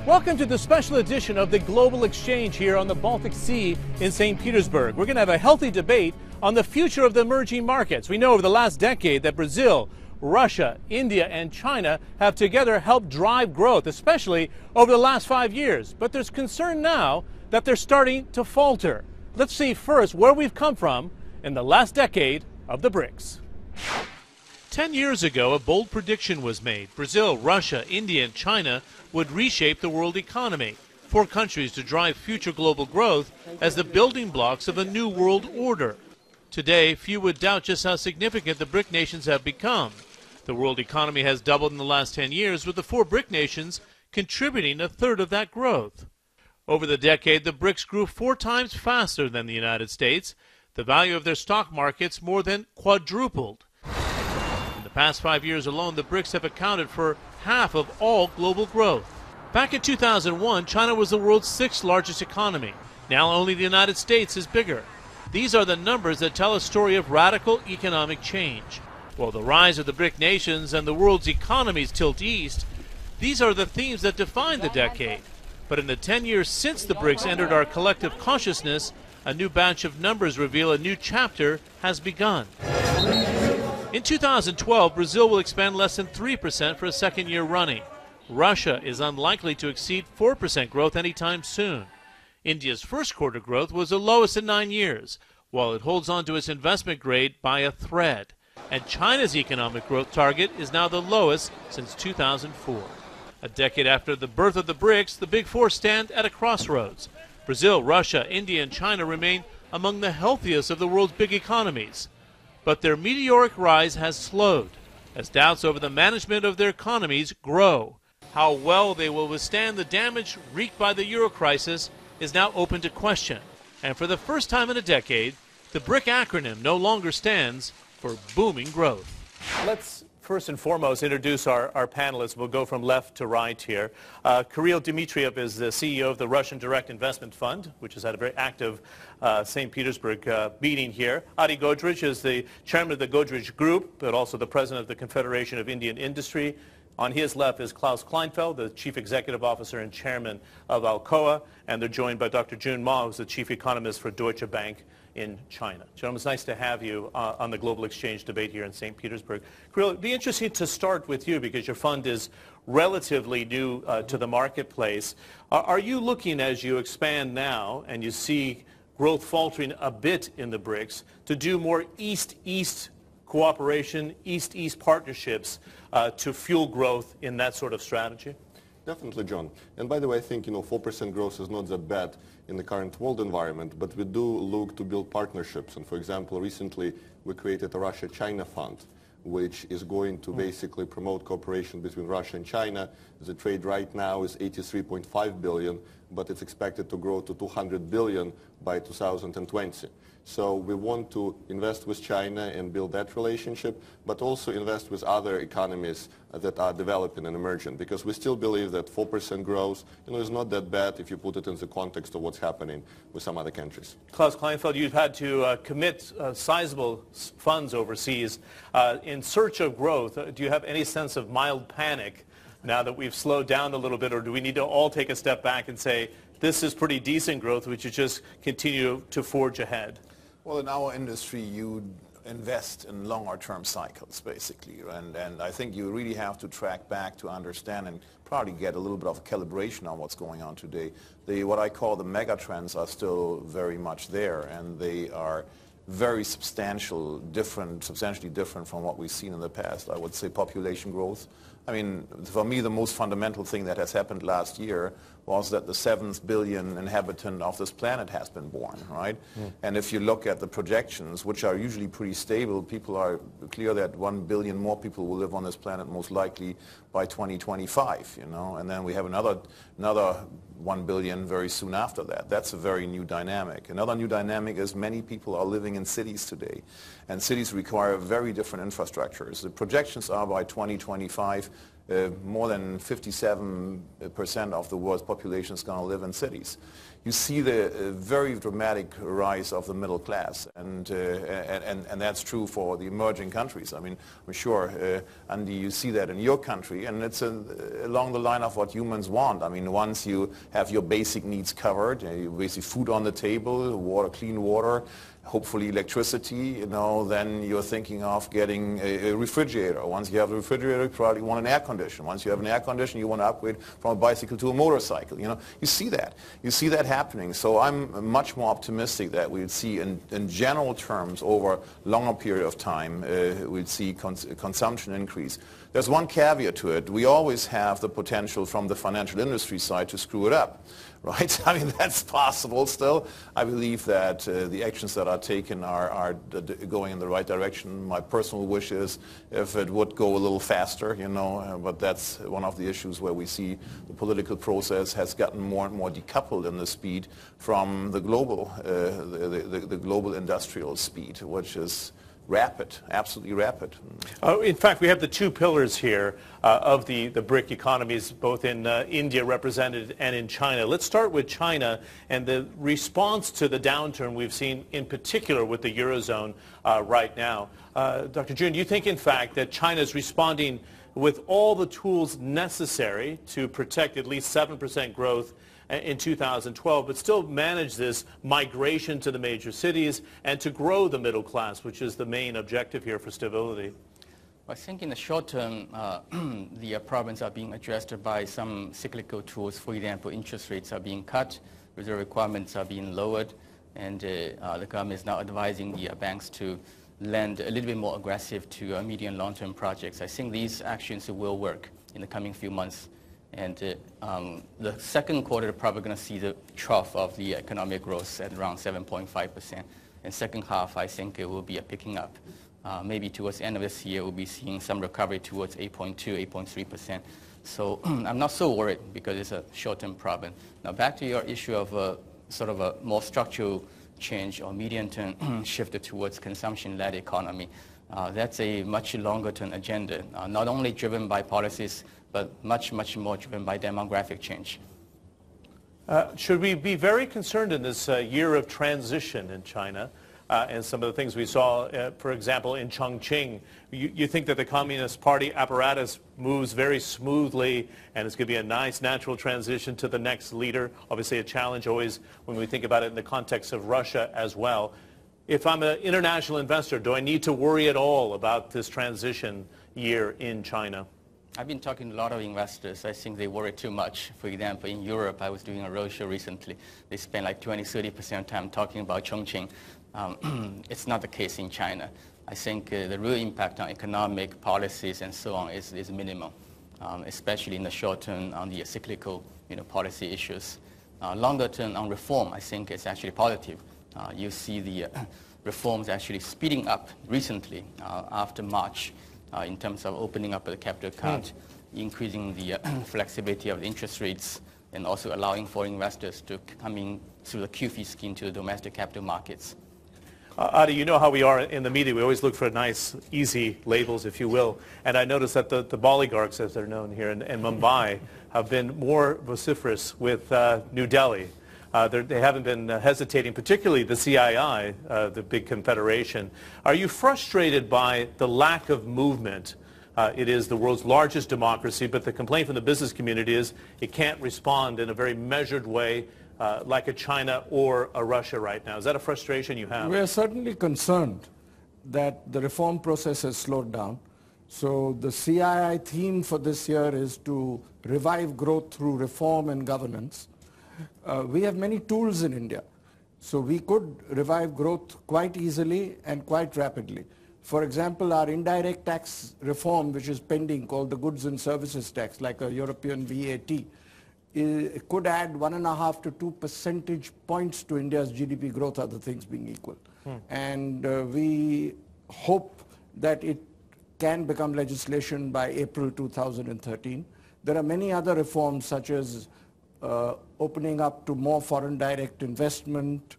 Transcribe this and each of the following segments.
Welcome to the special edition of the Global Exchange here on the Baltic Sea in St. Petersburg. We're going to have a healthy debate on the future of the emerging markets. We know over the last decade that Brazil, Russia, India, and China have together helped drive growth, especially over the last 5 years. But there's concern now that they're starting to falter. Let's see first where we've come from in the last decade of the BRICS. 10 years ago, a bold prediction was made. Brazil, Russia, India, and China would reshape the world economy. 4 countries to drive future global growth as the building blocks of a new world order. Today, few would doubt just how significant the BRIC nations have become. The world economy has doubled in the last 10 years, with the 4 BRIC nations contributing a third of that growth. Over the decade, the BRICS grew 4 times faster than the United States. The value of their stock markets more than quadrupled. In the past 5 years alone, the BRICS have accounted for half of all global growth. Back in 2001, China was the world's 6th largest economy. Now only the United States is bigger. These are the numbers that tell a story of radical economic change. While the rise of the BRIC nations and the world's economies tilt east, these are the themes that define the decade. But in the 10 years since the BRICS entered our collective consciousness, a new batch of numbers reveal a new chapter has begun. In 2012, Brazil will expand less than 3% for a second year running. Russia is unlikely to exceed 4% growth anytime soon. India's first quarter growth was the lowest in 9 years, while it holds on to its investment grade by a thread. And China's economic growth target is now the lowest since 2004. A decade after the birth of the BRICS, the Big Four stand at a crossroads. Brazil, Russia, India, and China remain among the healthiest of the world's big economies. But their meteoric rise has slowed as doubts over the management of their economies grow. How well they will withstand the damage wreaked by the euro crisis is now open to question. And for the first time in a decade, the BRIC acronym no longer stands for booming growth. Let's first and foremost introduce our panelists. We'll go from left to right here. Kirill Dmitriev is the CEO of the Russian Direct Investment Fund, which has had a very active St. Petersburg meeting here. Adi Godrej is the chairman of the Godrej Group, but also the president of the Confederation of Indian Industry. On his left is Klaus Kleinfeld, the chief executive officer and chairman of Alcoa, and they're joined by Dr. Jun Ma, who's the chief economist for Deutsche Bank in China. Gentlemen, it's nice to have you on the Global Exchange debate here in St. Petersburg. Kirill, it'd be interesting to start with you because your fund is relatively new to the marketplace. Are you looking, as you expand now and you see growth faltering a bit in the BRICS, to do more East-East cooperation, East-East partnerships to fuel growth in that sort of strategy? Definitely, John. And by the way, I think 4% growth is not that bad in the current world environment, but we do look to build partnerships. And for example, recently we created a Russia-China fund, which is going to basically promote cooperation between Russia and China. The trade right now is 83.5 billion, but it's expected to grow to 200 billion by 2020. So we want to invest with China and build that relationship, but also invest with other economies that are developing and emerging, because we still believe that 4% growth is not that bad if you put it in the context of what's happening with some other countries. Klaus Kleinfeld, you've had to commit sizable funds overseas in search of growth. Do you have any sense of mild panic now that we've slowed down a little bit, or do we need to all take a step back and say, this is pretty decent growth, we should just continue to forge ahead? Well, in our industry, you invest in longer-term cycles, basically, and I think you really have to track back to understand and probably get a little bit of a calibration on what's going on today. What I call the mega trends are still very much there, and they are very substantially different from what we've seen in the past. I would say population growth. I mean, for me, the most fundamental thing that has happened last year was that the 7th billion inhabitant of this planet has been born, right? And if you look at the projections, which are usually pretty stable, people are clear that 1 billion more people will live on this planet most likely by 2025, and then we have another 1 billion very soon after that. That's a very new dynamic. Another new dynamic is many people are living in cities today, and cities require very different infrastructures. The projections are by 2025, more than 57% of the world's population is going to live in cities. you see the very dramatic rise of the middle class, and that's true for the emerging countries. I mean, I'm sure, Andy, you see that in your country, and it's along the line of what humans want. I mean, once you have your basic needs covered, basically food on the table, water, clean water, hopefully electricity, then you're thinking of getting a refrigerator. Once you have a refrigerator, you probably want an air conditioner. Once you have an air conditioner, you want to upgrade from a bicycle to a motorcycle. You see that. You see that happening. So I'm much more optimistic that we'd see in general terms over a longer period of time, we'd see consumption increase. There's one caveat to it. We always have the potential from the financial industry side to screw it up. Right? I mean, that's possible still. I believe that the actions that are taken are going in the right direction. My personal wish is if it would go a little faster, but that's one of the issues where we see the political process has gotten more and more decoupled in the speed from the global, the global industrial speed, which is rapid, absolutely rapid. In fact, we have the two pillars here of the BRIC economies, both in India represented and in China. Let's start with China and the response to the downturn we've seen, in particular with the Eurozone right now. Dr. Jun, do you think, in fact, that China is responding with all the tools necessary to protect at least 7% growth in 2012, but still manage this migration to the major cities and to grow the middle class, which is the main objective here for stability? I think in the short term, the problems are being addressed by some cyclical tools. For example, interest rates are being cut, reserve requirements are being lowered, and the government is now advising the banks to lend a little bit more aggressive to medium and long-term projects. I think these actions will work in the coming few months. And the second quarter, we're probably going to see the trough of the economic growth at around 7.5%. And second half, I think it will be a picking up. Maybe towards the end of this year, we'll be seeing some recovery towards 8.2, 8.3%. So I'm not so worried because it's a short-term problem. Now back to your issue of sort of a more structural change or medium-term shift towards consumption-led economy. That's a much longer-term agenda, not only driven by policies, but much, much more driven by demographic change. Should we be very concerned in this year of transition in China and some of the things we saw, for example, in Chongqing? You think that the Communist Party apparatus moves very smoothly and it's going to be a nice natural transition to the next leader? Obviously a challenge always when we think about it in the context of Russia as well. If I'm an international investor, do I need to worry at all about this transition year in China? I've been talking to a lot of investors. I think they worry too much. For example, in Europe, I was doing a roadshow recently. They spend like 20-30% of time talking about Chongqing. It's not the case in China. I think the real impact on economic policies and so on is minimal, especially in the short term on the cyclical policy issues. Longer term on reform, I think it's actually positive. You see the reforms actually speeding up recently after March. In terms of opening up the capital account, increasing the flexibility of the interest rates, and also allowing foreign investors to come in through the QFII scheme to the domestic capital markets. Adi, you know how we are in the media. We always look for nice, easy labels, if you will. And I noticed that the oligarchs, as they're known here in Mumbai, have been more vociferous with New Delhi. They haven't been hesitating, particularly the CII, the big confederation. Are you frustrated by the lack of movement? It is the world's largest democracy, but the complaint from the business community is it can't respond in a very measured way like a China or a Russia right now. Is that a frustration you have? We are certainly concerned that the reform process has slowed down. So the CII theme for this year is to revive growth through reform and governance. We have many tools in India, so we could revive growth quite easily and quite rapidly. For example, our indirect tax reform, which is pending, called the goods and services tax, like a European VAT, it could add 1.5 to 2 percentage points to India's GDP growth, other things being equal. And we hope that it can become legislation by April 2013. There are many other reforms, such as opening up to more foreign direct investment,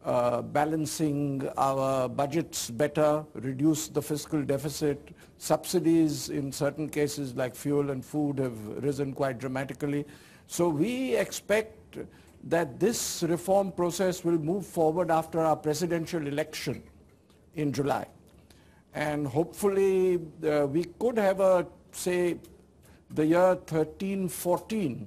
balancing our budgets better, reduce the fiscal deficit. Subsidies in certain cases like fuel and food have risen quite dramatically. So we expect that this reform process will move forward after our presidential election in July. And hopefully we could have say, the year 13-14,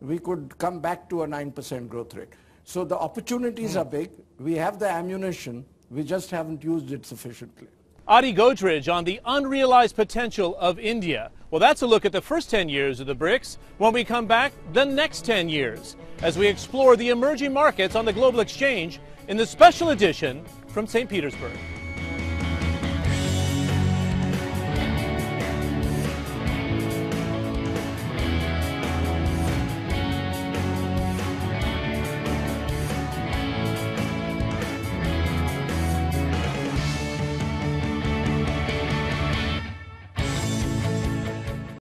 we could come back to a 9% growth rate. So the opportunities are big. We have the ammunition. We just haven't used it sufficiently. Adi Godrej on the unrealized potential of India. Well, that's a look at the first 10 years of the BRICS. When we come back, the next 10 years, as we explore the emerging markets on the global exchange in the special edition from St. Petersburg.